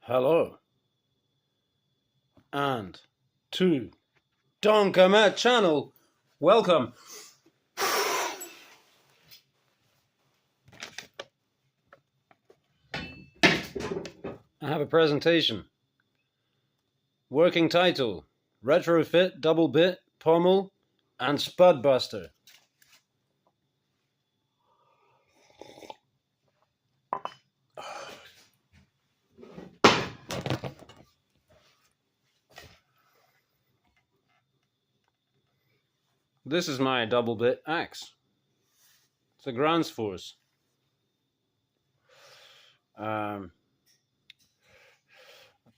Hello and to Don't Come At Channel. Welcome. I have a presentation. Working title: Retrofit, Double Bit, Pommel, and Spudbuster. This is my double bit axe. It's a Grand's Force. I've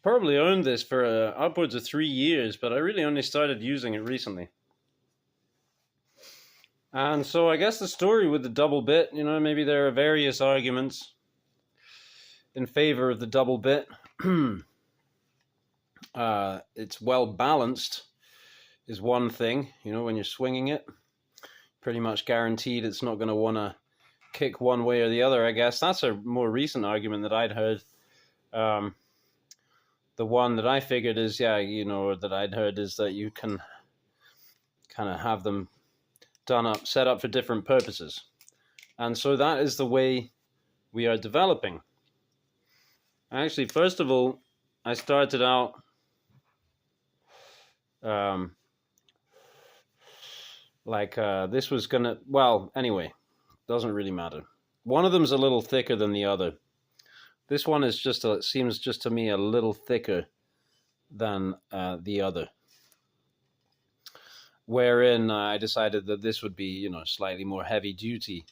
probably owned this for upwards of 3 years, but I really only started using it recently. And so I guess the story with the double bit, maybe there are various arguments in favor of the double bit. It's well balanced is one thing. When you're swinging it, pretty much guaranteed it's not going to want to kick one way or the other. I guess that's a more recent argument that I'd heard. The one that I figured is, that I'd heard is that you can kind of have them set up for different purposes. And so that is the way we are developing. Actually, first of all, I started out this was gonna, anyway, doesn't really matter. One of them's a little thicker than the other. This one is it seems just to me a little thicker than the other. Wherein I decided that this would be, slightly more heavy duty.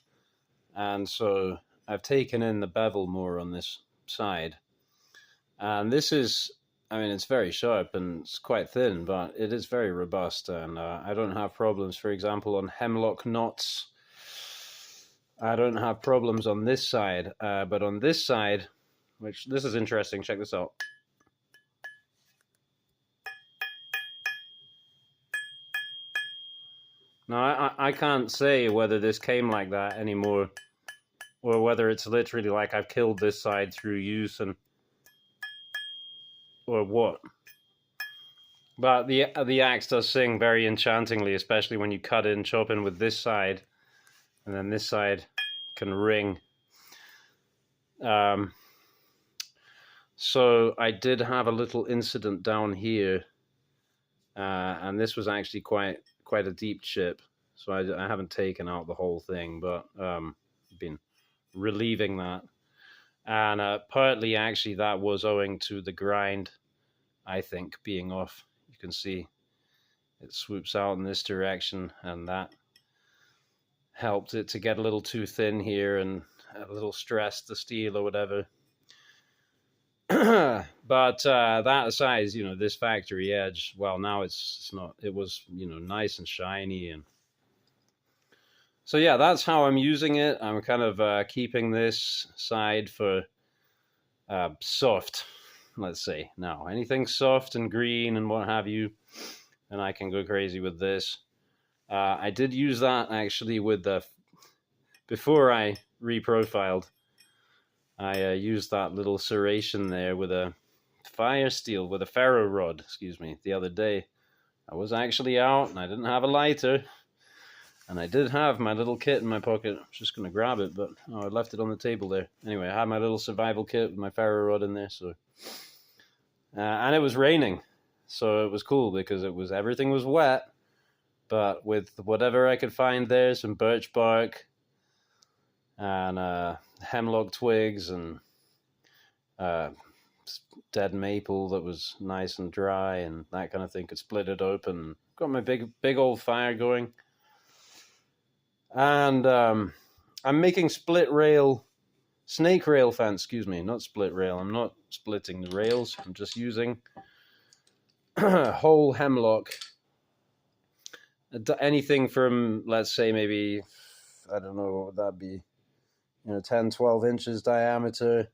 And so I've taken in the bevel more on this side. And this is, it's very sharp and it's quite thin, but it is very robust. And I don't have problems, for example, on hemlock knots. I don't have problems on this side. But on this side, this is interesting, check this out. Now, I can't say whether this came like that anymore, or whether it's literally like I've killed this side through use or what. But the axe does sing very enchantingly, especially when you cut in, chop in with this side, and then this side can ring. So I did have a little incident down here, and this was actually quite a deep chip, so I haven't taken out the whole thing, but been relieving that. And partly actually that was owing to the grind, I think, being off. You can see it swoops out in this direction, and that helped it to get a little too thin here and a little stressed the steel or whatever. But that aside, this factory edge, well, now it's not. It was, nice and shiny, and so yeah, that's how I'm using it. I'm kind of keeping this side for soft, let's say. Now, anything soft and green and what have you, and I can go crazy with this. I did use that actually with before I reprofiled. I used that little serration there with a ferro rod, the other day. I was actually out and I didn't have a lighter, and I did have my little kit in my pocket. I was just going to grab it, but I left it on the table there. Anyway, I had my little survival kit with my ferro rod in there, so and it was raining, so it was cool because everything was wet, but with whatever I could find there, some birch bark and hemlock twigs and dead maple that was nice and dry and that kind of thing, could split it open. Got my big old fire going, and I'm making snake rail fence. Not split rail. I'm not splitting the rails. I'm just using whole hemlock. Anything from, let's say, maybe, I don't know, what would that be? 10, 12 inches diameter,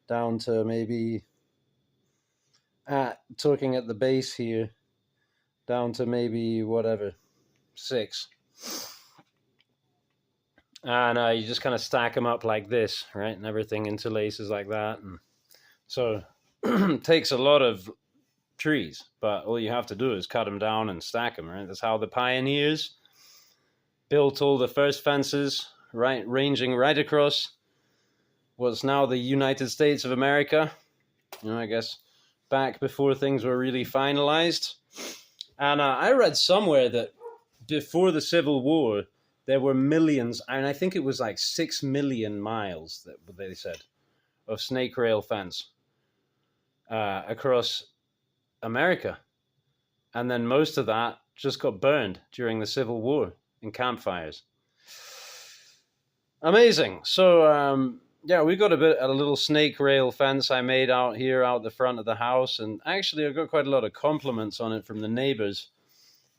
down to maybe, talking at the base here, down to maybe, 6. And you just kind of stack them up like this, right? And everything interlaces like that. And so takes a lot of trees, but all you have to do is cut them down and stack them, right? That's how the pioneers built all the first fences, right, ranging right across what's now the United States of America. I guess back before things were really finalized. And I read somewhere that before the Civil War, there were millions, and I think it was like 6 million miles, that they said, of snake rail fence across America. And then most of that just got burned during the Civil War in campfires. Amazing. So, yeah, we got a little snake rail fence I made out here, out the front of the house. And actually, I got quite a lot of compliments on it from the neighbors.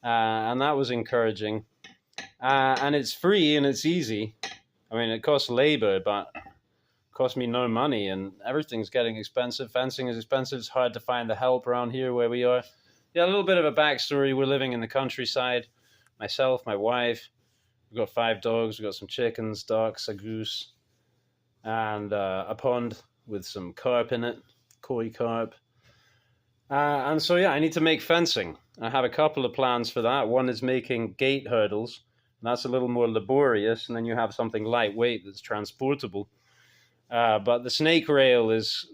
And that was encouraging. And it's free and it's easy. I mean, it costs labor, but it cost me no money. And everything's getting expensive. Fencing is expensive. It's hard to find the help around here where we are. Yeah, a little bit of a backstory. We're living in the countryside. Myself, my wife. We've got 5 dogs. We've got some chickens, ducks, a goose, and a pond with some carp in it, koi carp. And so, yeah, I need to make fencing. I have a couple of plans for that. One is making gate hurdles. And that's a little more laborious. And then you have something lightweight that's transportable. But the snake rail is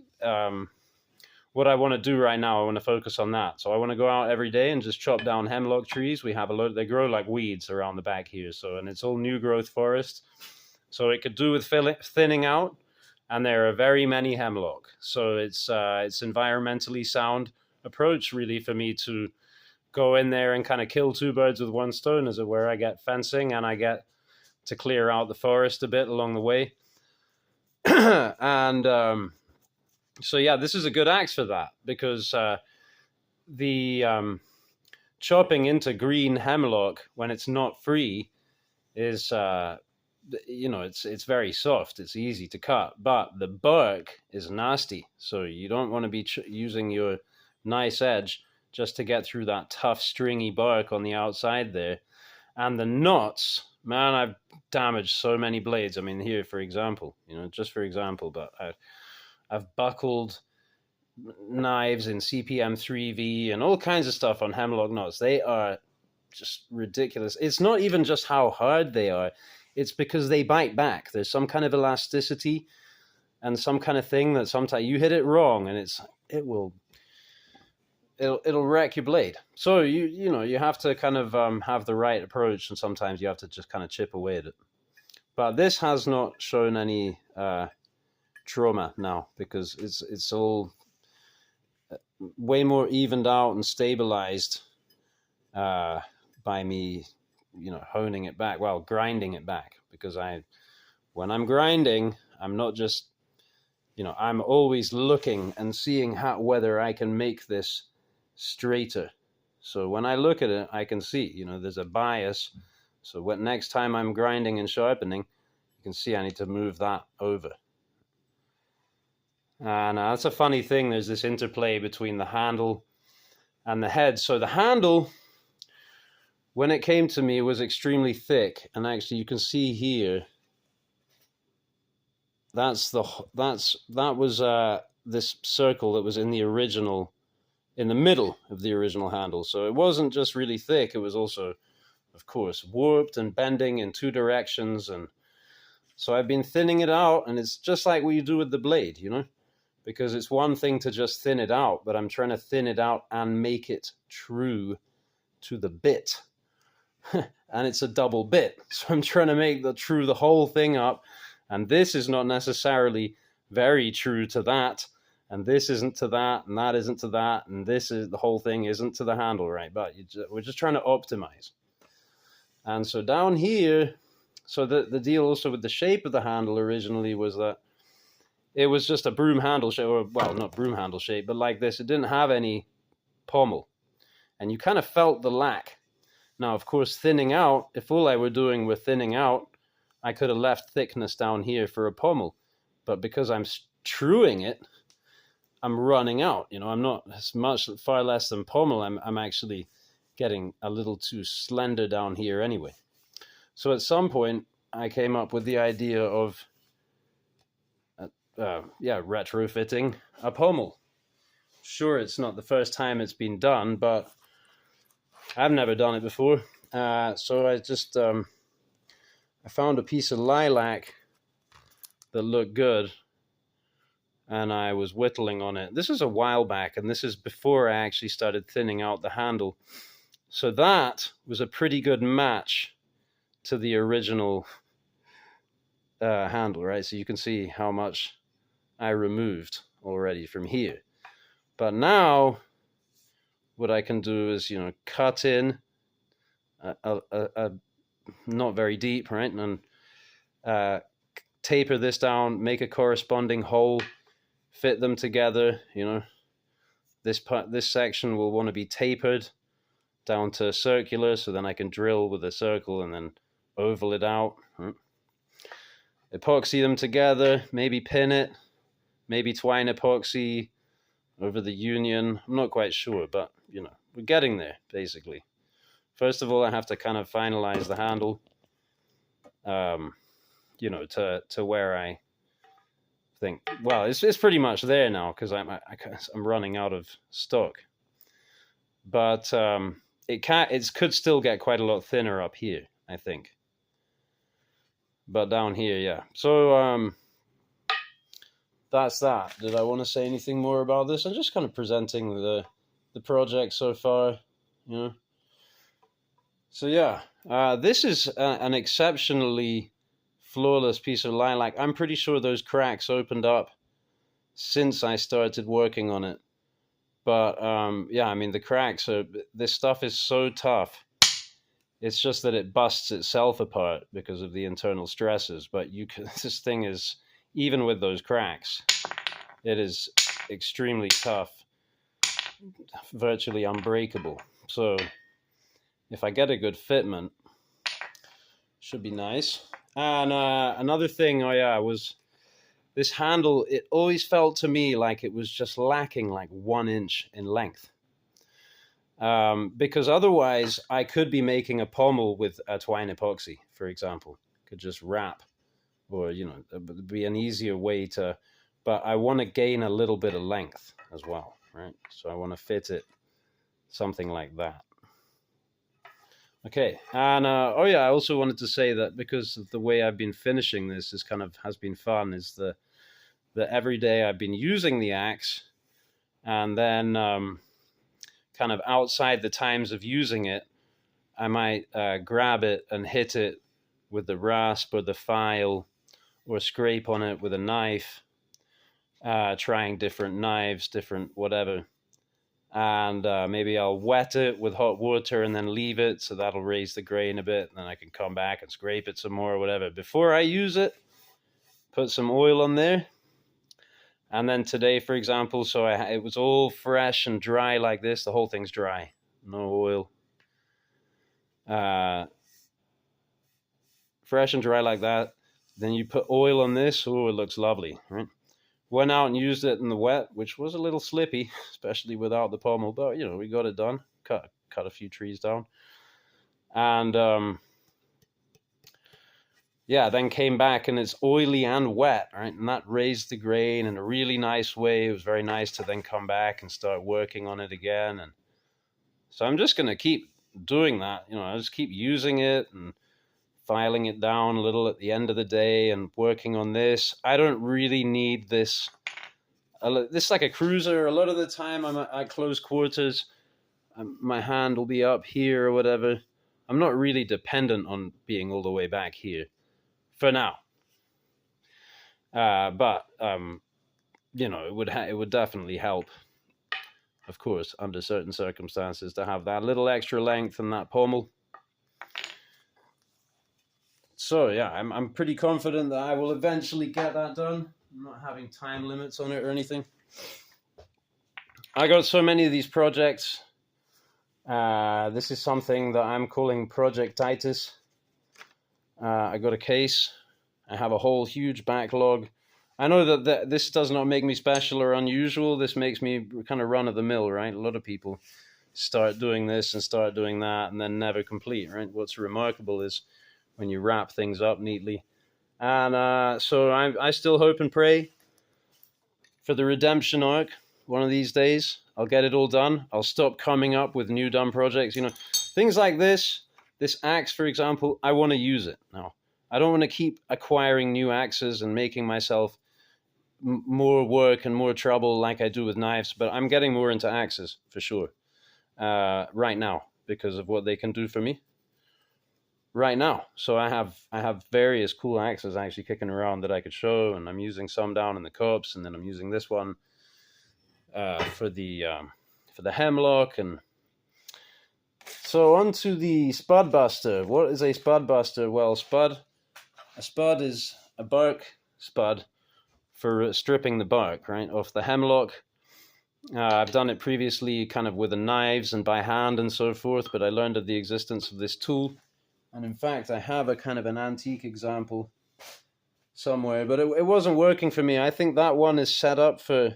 what I want to do right now. I want to focus on that. So I want to go out every day and just chop down hemlock trees. We have a lot. They grow like weeds around the back here. And it's all new growth forest. So it could do with thinning out. And there are very many hemlock. So it's environmentally sound approach really for me to go in there and kind of kill 2 birds with 1 stone, as it were. I get fencing and I get to clear out the forest a bit along the way. And so, yeah, this is a good axe for that, because the chopping into green hemlock when it's not free is, it's very soft. It's easy to cut, but the bark is nasty. So you don't want to be using your nice edge just to get through that tough, stringy bark on the outside there. And the knots, man, I've damaged so many blades. I mean, here, for example, just for example, but I've buckled knives in CPM 3V and all kinds of stuff on hemlock knots. They are just ridiculous. It's not even just how hard they are. It's because they bite back. There's some kind of elasticity and some kind of thing that sometimes you hit it wrong and it'll wreck your blade. So you have to kind of have the right approach, and sometimes you have to just kind of chip away at it. But this has not shown any trauma now, because it's all way more evened out and stabilized by me, honing it back. Well, grinding it back, because when I'm grinding, I'm not just, I'm always looking and seeing whether I can make this straighter. So when I look at it, I can see, there's a bias. So next time I'm grinding and sharpening, you can see I need to move that over. And that's a funny thing. There's this interplay between the handle and the head. So the handle, when it came to me, was extremely thick. And actually, you can see here, that was this circle that was in the middle of the original handle. So it wasn't just really thick. It was also, of course, warped and bending in 2 directions. And so I've been thinning it out, and it's just like what you do with the blade, because it's one thing to just thin it out, but I'm trying to thin it out and make it true to the bit. And it's a double bit. So I'm trying to make the whole thing up. And this is not necessarily very true to that. And this isn't to that, and that isn't to that, and the whole thing isn't to the handle, right? But we're just trying to optimize. And so down here, so the deal also with the shape of the handle originally was that it was just a broom handle shape, or, well, not broom handle shape, but like this. It didn't have any pommel. And you kind of felt the lack. Now, of course, thinning out, if all I were doing were thinning out, I could have left thickness down here for a pommel. But because I'm truing it, I'm running out. I'm not far less than pommel. I'm actually getting a little too slender down here anyway. So at some point, I came up with the idea of retrofitting a pommel. sure it's not the first time it's been done, but I've never done it before. So I just I found a piece of lilac that looked good, and I was whittling on it. This is a while back, and this is before I actually started thinning out the handle. So that was a pretty good match to the original handle, right? So you can see how much I removed already from here. But now what I can do is, cut in a not very deep, right? And taper this down, make a corresponding hole, fit them together. This section will want to be tapered down to circular, so then I can drill with a circle and then oval it out. Epoxy them together, maybe pin it, maybe twine epoxy over the union. I'm not quite sure, but we're getting there basically. First of all, I have to kind of finalize the handle, to where I think, well, it's pretty much there now because I'm running out of stock. But it could still get quite a lot thinner up here, I think. But down here, yeah. So that's that. Did I want to say anything more about this? I'm just kind of presenting the project so far, So yeah, this is an exceptionally flawless piece of lilac. I'm pretty sure those cracks opened up since I started working on it. But yeah, I mean, the cracks this stuff is so tough. It's just that it busts itself apart because of the internal stresses. But this thing is, even with those cracks, it is extremely tough, virtually unbreakable. So if I get a good fitment, should be nice. And another thing, was this handle. It always felt to me like it was just lacking like 1 inch in length. Because otherwise I could be making a pommel with a twine epoxy, for example. Could just wrap, or it'd be an easier way to, but I want to gain a little bit of length as well, right? So I want to fit it something like that. Okay, and I also wanted to say that because of the way I've been finishing this has been fun, is that every day I've been using the axe, and then kind of outside the times of using it, I might grab it and hit it with the rasp or the file, or scrape on it with a knife, trying different knives, different whatever. And maybe I'll wet it with hot water and then leave it, so that'll raise the grain a bit, and then I can come back and scrape it some more or whatever. Before I use it, put some oil on there. And then today, for example, so it was all fresh and dry like this. The whole thing's dry, no oil. Fresh and dry like that. Then you put oil on this. Oh, it looks lovely, right? Went out and used it in the wet, which was a little slippy, especially without the pommel. But, we got it done. Cut a few trees down. And, yeah, then came back and it's oily and wet, right? And that raised the grain in a really nice way. It was very nice to then come back and start working on it again. And so I'm just going to keep doing that. I just keep using it and filing it down a little at the end of the day and working on this. I don't really need this. This is like a cruiser. A lot of the time I'm at close quarters. My hand will be up here or whatever. I'm not really dependent on being all the way back here for now. But it would definitely help, of course, under certain circumstances, to have that little extra length and that pommel. So yeah, I'm pretty confident that I will eventually get that done. I'm not having time limits on it or anything. I got so many of these projects. This is something that I'm calling Projectitis. I got a case. I have a whole huge backlog. I know that this does not make me special or unusual. This makes me kind of run of the mill, right? A lot of people start doing this and start doing that and then never complete, right? What's remarkable is when you wrap things up neatly. And so I still hope and pray for the redemption arc, one of these days. I'll get it all done. I'll stop coming up with new dumb projects. You know, things like this axe, for example, I want to use it now. I don't want to keep acquiring new axes and making myself more work and more trouble like I do with knives, but I'm getting more into axes for sure right now because of what they can do for me right now. So I have various cool axes actually kicking around that I could show, and I'm using some down in the copse, and then I'm using this one for the hemlock. And so on to the Spudbuster. What is a Spudbuster? Well, a spud is a bark spud for stripping the bark, right, off the hemlock. I've done it previously kind of with the knives and by hand and so forth, but I learned of the existence of this tool. And in fact, I have a kind of an antique example somewhere, but it wasn't working for me. I think that one is set up for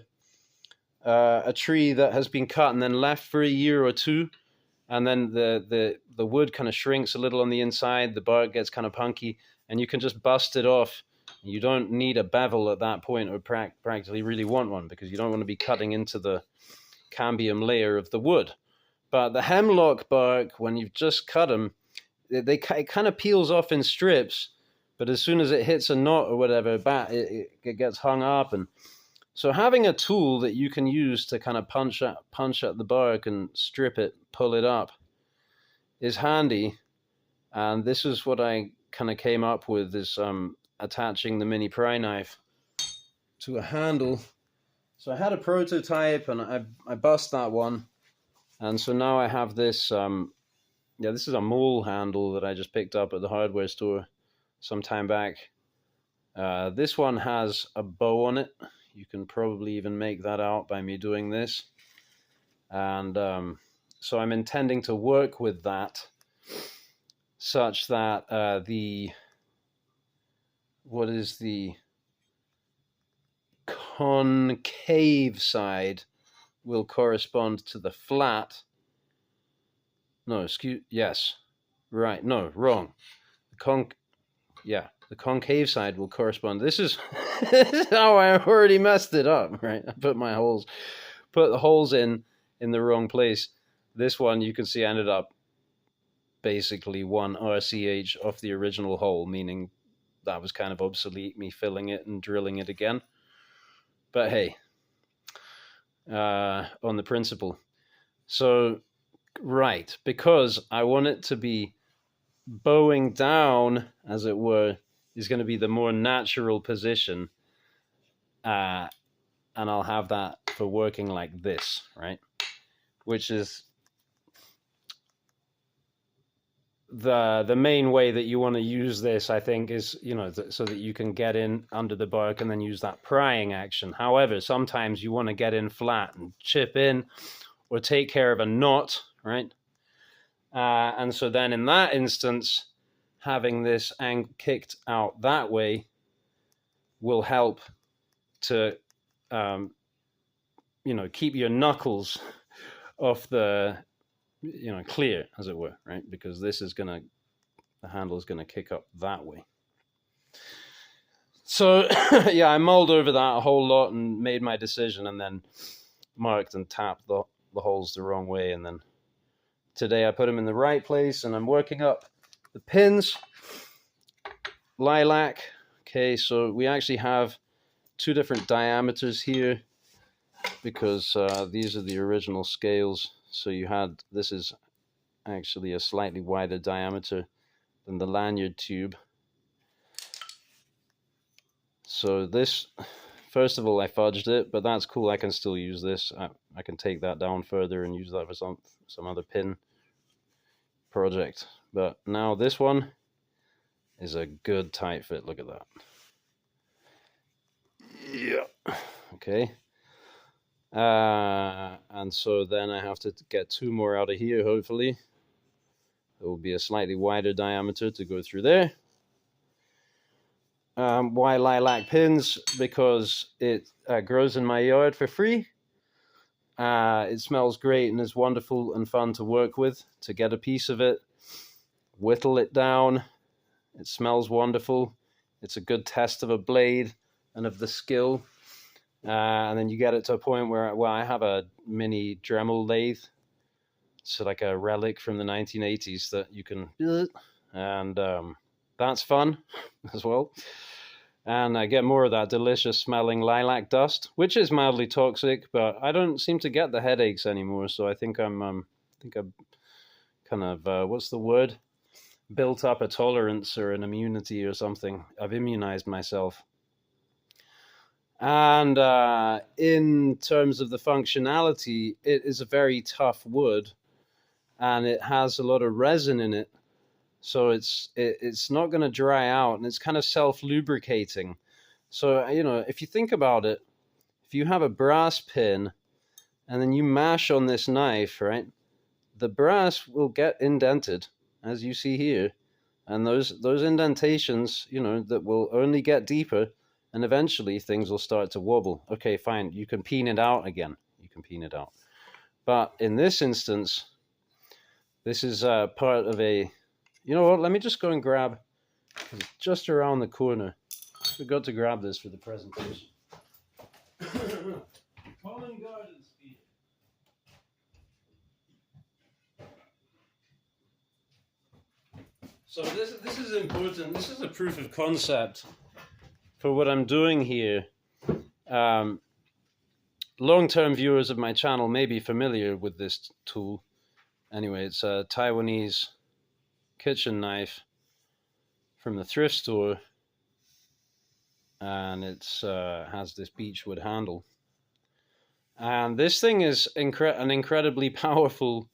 a tree that has been cut and then left for a year or two. And then the wood kind of shrinks a little on the inside. The bark gets kind of punky, and you can just bust it off. You don't need a bevel at that point, or practically really want one, because you don't want to be cutting into the cambium layer of the wood. But the hemlock bark, when you've just cut them, it kind of peels off in strips, but as soon as it hits a knot or whatever, it gets hung up. And so having a tool that you can use to kind of punch at the bark and strip it, pull it up, is handy. And this is what I kind of came up with, is attaching the mini pry knife to a handle. So I had a prototype, and I bust that one, and so now I have this. This is a mole handle that I just picked up at the hardware store some time back. This one has a bow on it. You can probably even make that out by me doing this. And so I'm intending to work with that such that the concave side will correspond to the flat. No, yes. Right, no, wrong. The concave side will correspond. This is how I already messed it up, right? I put the holes in the wrong place. This one, you can see, ended up basically 1 RCH off the original hole, meaning that was kind of obsolete, me filling it and drilling it again. But hey, on the principle. So, right, because I want it to be bowing down, as it were, is going to be the more natural position. And I'll have that for working like this, right? Which is the main way that you want to use this, I think, is, so that you can get in under the bark and then use that prying action. However, sometimes you want to get in flat and chip in or take care of a knot, right? And so then in that instance, having this kicked out that way will help to, keep your knuckles off the, clear, as it were, right? Because the handle is going to kick up that way. So, yeah, I mulled over that a whole lot and made my decision, and then marked and tapped the holes the wrong way. And then today I put them in the right place, and I'm working up the pins. Lilac. Okay, so we actually have 2 different diameters here, because these are the original scales. So this is actually a slightly wider diameter than the lanyard tube. So this, first of all, I fudged it, but that's cool. I can still use this. I can take that down further and use that for some other pin project. But now this one is a good tight fit. Look at that. Yeah. Okay. And so then I have to get 2 more out of here, hopefully. There will be a slightly wider diameter to go through there. Why lilac pins? Because it grows in my yard for free. It smells great and is wonderful and fun to work with. To get a piece of it, whittle it down. It smells wonderful. It's a good test of a blade and of the skill. And then you get it to a point where, well, I have a mini Dremel lathe. It's like a relic from the 1980s that you can, and that's fun as well. And I get more of that delicious smelling lilac dust, which is mildly toxic, but I don't seem to get the headaches anymore. So I think I'm kind of what's the word? Built up a tolerance or an immunity or something. I've immunized myself. And in terms of the functionality, it is a very tough wood, and it has a lot of resin in it, so it's not going to dry out, and it's kind of self-lubricating. So if you think about it, if you have a brass pin and then you mash on this knife, right, the brass will get indented, as you see here, and those indentations, that will only get deeper, and eventually things will start to wobble. Okay, fine, you can peen it out again. You can peen it out. But in this instance, this is part of a, you know what, let me just go and grab, because it's just around the corner. I forgot to grab this for the presentation. Common garden speed. So this is important. This is a proof of concept for what I'm doing here. Long-term viewers of my channel may be familiar with this tool. Anyway, it's a Taiwanese kitchen knife from the thrift store, and it has this beechwood handle. And this thing is an incredibly powerful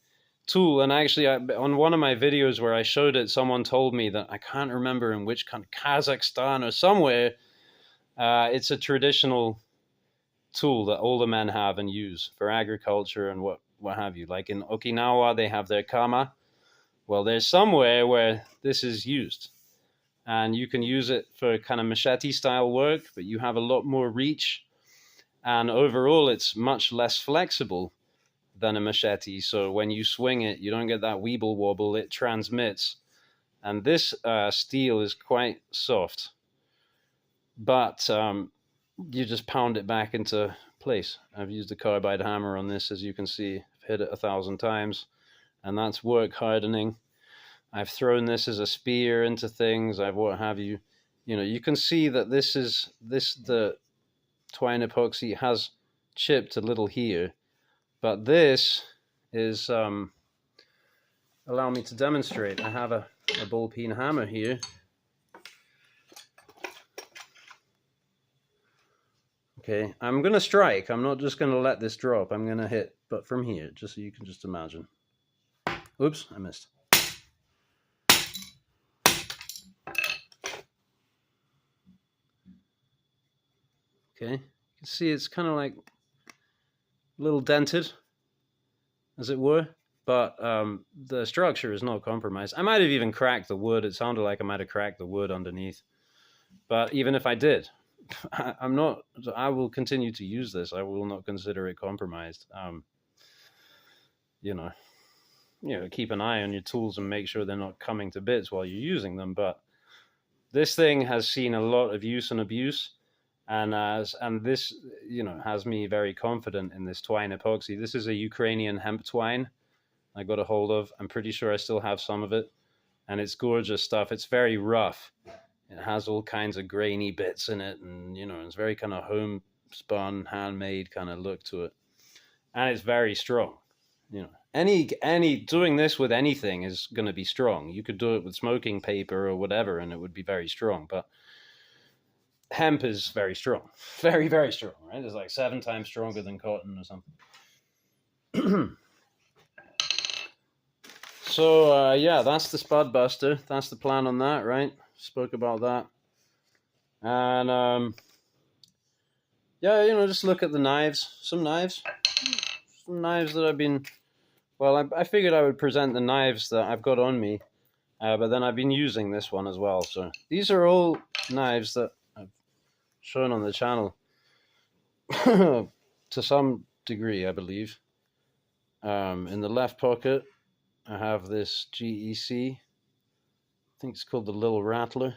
tool. And actually, on one of my videos where I showed it, someone told me that, I can't remember in which country, Kazakhstan or somewhere, it's a traditional tool that older men have and use for agriculture and what have you. Like in Okinawa, they have their kama. Well, there's somewhere where this is used, and you can use it for kind of machete style work, but you have a lot more reach, and overall it's much less flexible than a machete. So when you swing it, you don't get that weeble wobble, it transmits. And this steel is quite soft, but you just pound it back into place. I've used a carbide hammer on this, as you can see. I've hit it 1,000 times, and that's work hardening. I've thrown this as a spear into things, I've what have you. You can see that the twine epoxy has chipped a little here, but this is, allow me to demonstrate. I have a ball peen hammer here. Okay, I'm going to strike. I'm not just going to let this drop. I'm going to hit, but from here, just so you can just imagine. Oops, I missed. Okay, you can see it's kind of like a little dented, as it were, but the structure is not compromised. I might have even cracked the wood. It sounded like I might have cracked the wood underneath. But even if I did, I will continue to use this. I will not consider it compromised. Keep an eye on your tools and make sure they're not coming to bits while you're using them. But this thing has seen a lot of use and abuse, and this, has me very confident in this twine epoxy. This is a Ukrainian hemp twine I got a hold of. I'm pretty sure I still have some of it, and it's gorgeous stuff. It's very rough. It has all kinds of grainy bits in it, and it's very kind of homespun, handmade kind of look to it, and it's very strong. Any doing this with anything is going to be strong. You could do it with smoking paper or whatever, and it would be very strong. But hemp is very strong, very, very strong, right? It's like 7 times stronger than cotton or something. So yeah, that's the Spudbuster. That's the plan on that, right? Spoke about that. And yeah, just look at the knives. Some knives that I've been, well, I figured I would present the knives that I've got on me, but then I've been using this one as well. So these are all knives that I've shown on the channel to some degree, I believe. In the left pocket, I have this GEC. I think it's called the Little Rattler.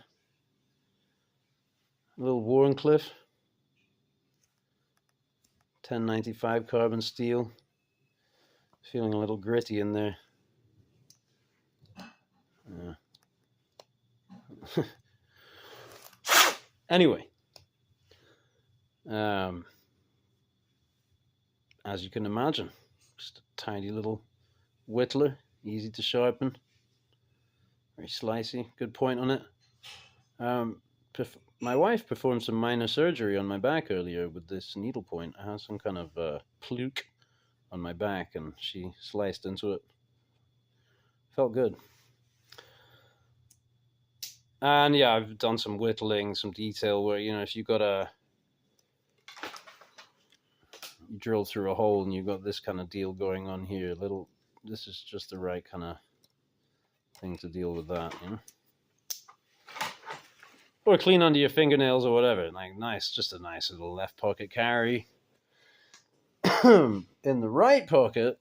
Little Warncliffe. 1095 carbon steel. Feeling a little gritty in there. Yeah. Anyway, as you can imagine, just a tiny little whittler, easy to sharpen, very slicey, good point on it. My wife performed some minor surgery on my back earlier with this needle point. I had some kind of pluke on my back, and she sliced into it. Felt good. And yeah, I've done some whittling, some detail where, you know, if you've got you drill through a hole and you've got this kind of deal going on here, this is just the right kind of thing to deal with that, you know. Or clean under your fingernails or whatever. Like, nice, just a nice little left pocket carry. In the right pocket,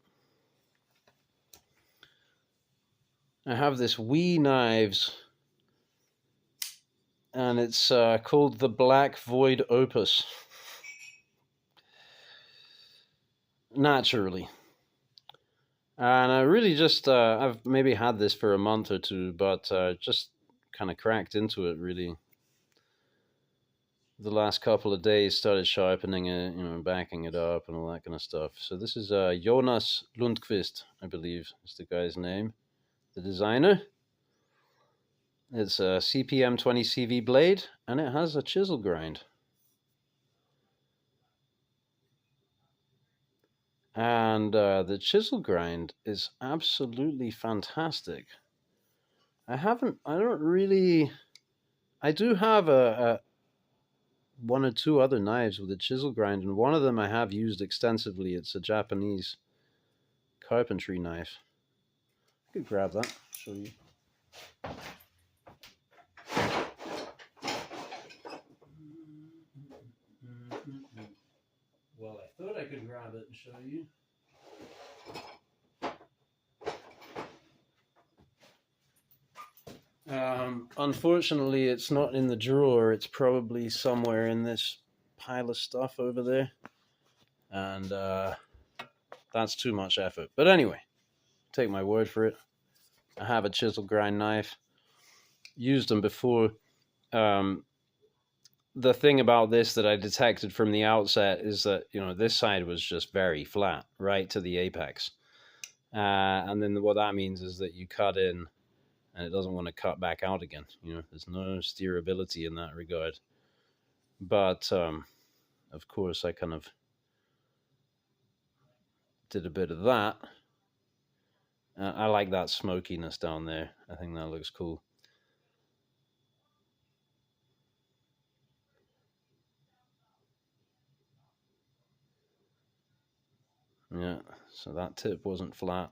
I have this Wee Knives, and it's called the Black Void Opus. Naturally. And I really just, I've maybe had this for a month or two, but just kind of cracked into it, really. The last couple of days started sharpening it, you know, backing it up and all that kind of stuff. So this is Jonas Lundqvist, I believe is the guy's name, the designer. It's a CPM 20 CV blade, and it has a chisel grind. And the chisel grind is absolutely fantastic. I do have one or two other knives with a chisel grind, and one of them I have used extensively. It's a Japanese carpentry knife. I could grab that, show you. Well, I thought I could grab it and show you. Unfortunately, it's not in the drawer. It's probably somewhere in this pile of stuff over there. And that's too much effort. But anyway, take my word for it. I have a chisel grind knife. Used them before. The thing about this that I detected from the outset is that, you know, this side was just very flat, right to the apex. And then what that means is that you cut in and it doesn't want to cut back out again. You know, there's no steerability in that regard. But, of course, I kind of did a bit of that. I like that smokiness down there. I think that looks cool. Yeah, so that tip wasn't flat.